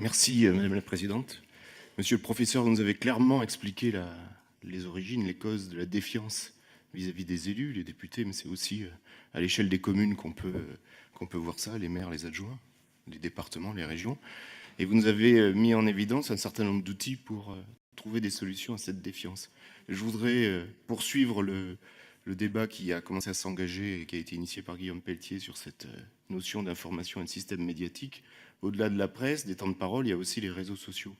Merci, Madame la Présidente. Monsieur le professeur, vous nous avez clairement expliqué les origines, les causes de la défiance vis-à-vis des élus, les députés, mais c'est aussi à l'échelle des communes qu'on peut voir ça, les maires, les adjoints, les départements, les régions. Et vous nous avez mis en évidence un certain nombre d'outils pour trouver des solutions à cette défiance. Je voudrais poursuivre le débat qui a commencé à s'engager et qui a été initié par Guillaume Pelletier sur cette notion d'information et de système médiatique. Au-delà de la presse, des temps de parole, il y a aussi les réseaux sociaux.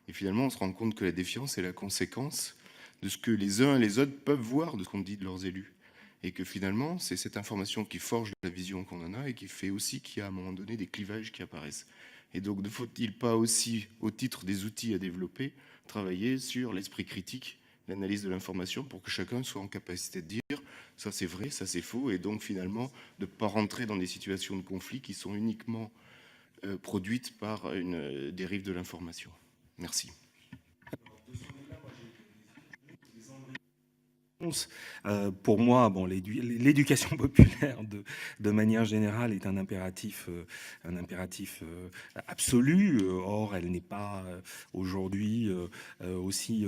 Et finalement, on se rend compte que la défiance est la conséquence de ce que les uns et les autres peuvent voir de ce qu'on dit de leurs élus. Et que finalement, c'est cette information qui forge la vision qu'on en a et qui fait aussi qu'il y a à un moment donné des clivages qui apparaissent. Et donc, ne faut-il pas aussi, au titre des outils à développer, travailler sur l'esprit critique, l'analyse de l'information, pour que chacun soit en capacité de dire ça c'est vrai, ça c'est faux, et donc finalement de ne pas rentrer dans des situations de conflit qui sont uniquement produites par une dérive de l'information. Merci. Pour moi, bon, l'éducation populaire, de manière générale, est un impératif absolu. Or, elle n'est pas aujourd'hui aussi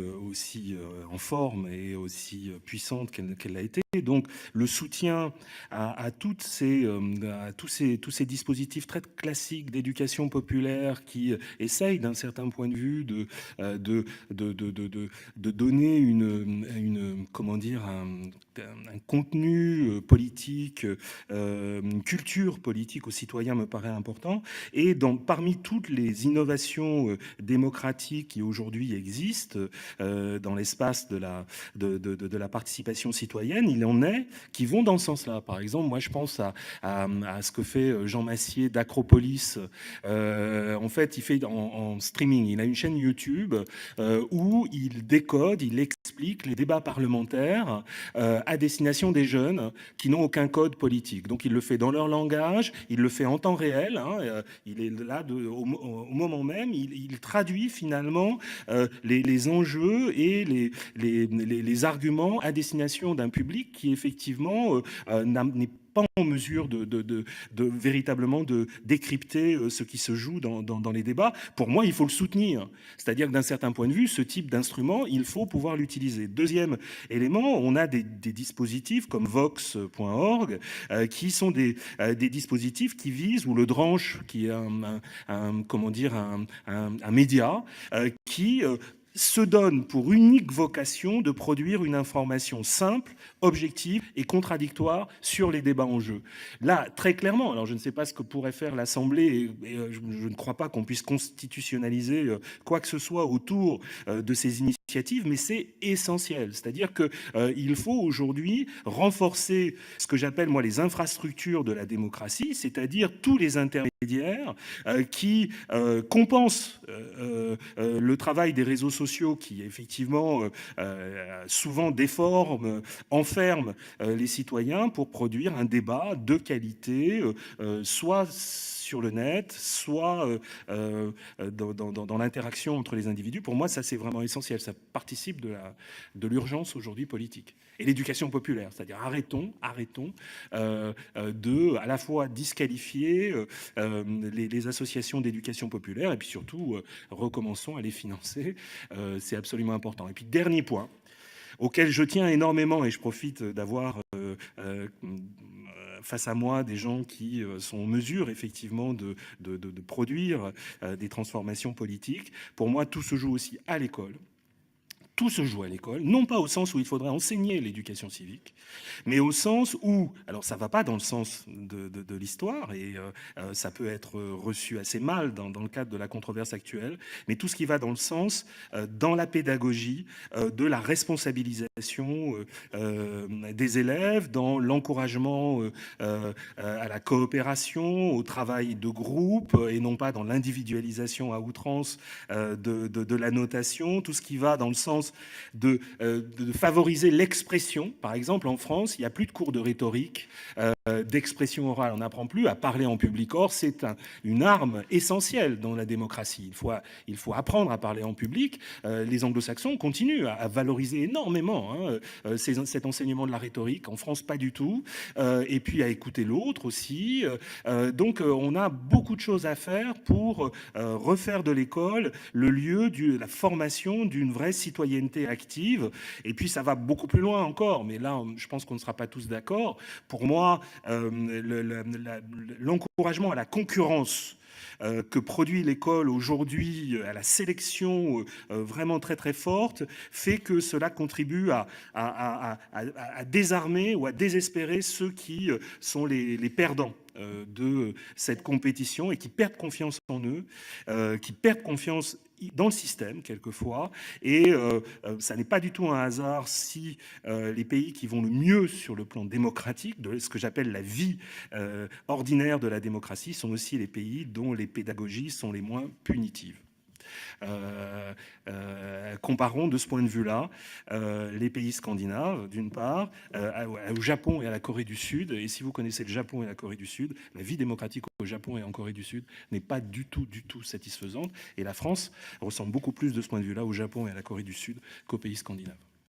en forme et aussi puissante qu'elle l'a été. Donc, le soutien à tous ces dispositifs très classiques d'éducation populaire qui essayent, d'un certain point de vue, de donner comment dire, un contenu politique, une culture politique aux citoyens me paraît important. Et parmi toutes les innovations démocratiques qui aujourd'hui existent dans l'espace de la participation citoyenne, il en est qui vont dans ce sens-là. Par exemple, moi je pense à ce que fait Jean Massier d'Acropolis. En fait, il fait en streaming, il a une chaîne YouTube où il décode, il explique les débats parlementaires à destination des jeunes qui n'ont aucun code politique. Donc il le fait dans leur langage, il le fait en temps réel, hein, il est là au moment même, il traduit finalement les enjeux et les arguments à destination d'un public qui effectivement n'est pas en mesure de véritablement de décrypter ce qui se joue dans les débats. Pour moi, il faut le soutenir. C'est-à-dire que d'un certain point de vue, ce type d'instrument, il faut pouvoir l'utiliser. Deuxième élément, on a des dispositifs comme Vox.org qui sont des dispositifs qui visent, ou le Dranche, qui est comment dire, un média qui se donne pour unique vocation de produire une information simple, objective et contradictoire sur les débats en jeu. Là, très clairement, alors je ne sais pas ce que pourrait faire l'Assemblée, et je ne crois pas qu'on puisse constitutionnaliser quoi que ce soit autour de ces initiatives, mais c'est essentiel. C'est-à-dire qu'il faut aujourd'hui renforcer ce que j'appelle, moi, les infrastructures de la démocratie, c'est-à-dire tous les intermédiaires qui compensent le travail des réseaux sociaux qui effectivement souvent déforment, enferment les citoyens pour produire un débat de qualité, soit sur le net, soit dans l'interaction entre les individus. Pour moi, ça c'est vraiment essentiel. Ça participe de l'urgence aujourd'hui politique. Et l'éducation populaire, c'est-à-dire arrêtons de à la fois disqualifier les associations d'éducation populaire et puis surtout recommençons à les financer. C'est absolument important. Et puis dernier point auquel je tiens énormément et je profite d'avoir face à moi des gens qui sont en mesure effectivement de produire des transformations politiques. Pour moi, tout se joue aussi à l'école. Tout se joue à l'école, non pas au sens où il faudrait enseigner l'éducation civique, mais au sens où, alors ça ne va pas dans le sens de l'histoire, et ça peut être reçu assez mal dans le cadre de la controverse actuelle, mais tout ce qui va dans le sens, dans la pédagogie, de la responsabilisation des élèves, dans l'encouragement à la coopération, au travail de groupe, et non pas dans l'individualisation à outrance de la notation, tout ce qui va dans le sens sens de favoriser l'expression. Par exemple, en France, il n'y a plus de cours de rhétorique, d'expression orale. On n'apprend plus à parler en public. Or, c'est une arme essentielle dans la démocratie. Il faut apprendre à parler en public. Les anglo-saxons continuent à valoriser énormément cet enseignement de la rhétorique. En France, pas du tout. Et puis à écouter l'autre aussi. Donc, on a beaucoup de choses à faire pour refaire de l'école le lieu de la formation d'une vraie citoyenneté active. Et puis, ça va beaucoup plus loin encore. Mais là, je pense qu'on ne sera pas tous d'accord. Pour moi, l'encouragement à la concurrence que produit l'école aujourd'hui, à la sélection vraiment très très forte, fait que cela contribue à désarmer ou à désespérer ceux qui sont les perdants de cette compétition et qui perdent confiance en eux, qui perdent confiance dans le système quelquefois, et ça n'est pas du tout un hasard si les pays qui vont le mieux sur le plan démocratique, de ce que j'appelle la vie ordinaire de la démocratie, sont aussi les pays dont les pédagogies sont les moins punitives. Comparons de ce point de vue-là les pays scandinaves, d'une part, au Japon et à la Corée du Sud. Et si vous connaissez le Japon et la Corée du Sud, la vie démocratique au Japon et en Corée du Sud n'est pas du tout satisfaisante. Et la France ressemble beaucoup plus de ce point de vue-là au Japon et à la Corée du Sud qu'aux pays scandinaves.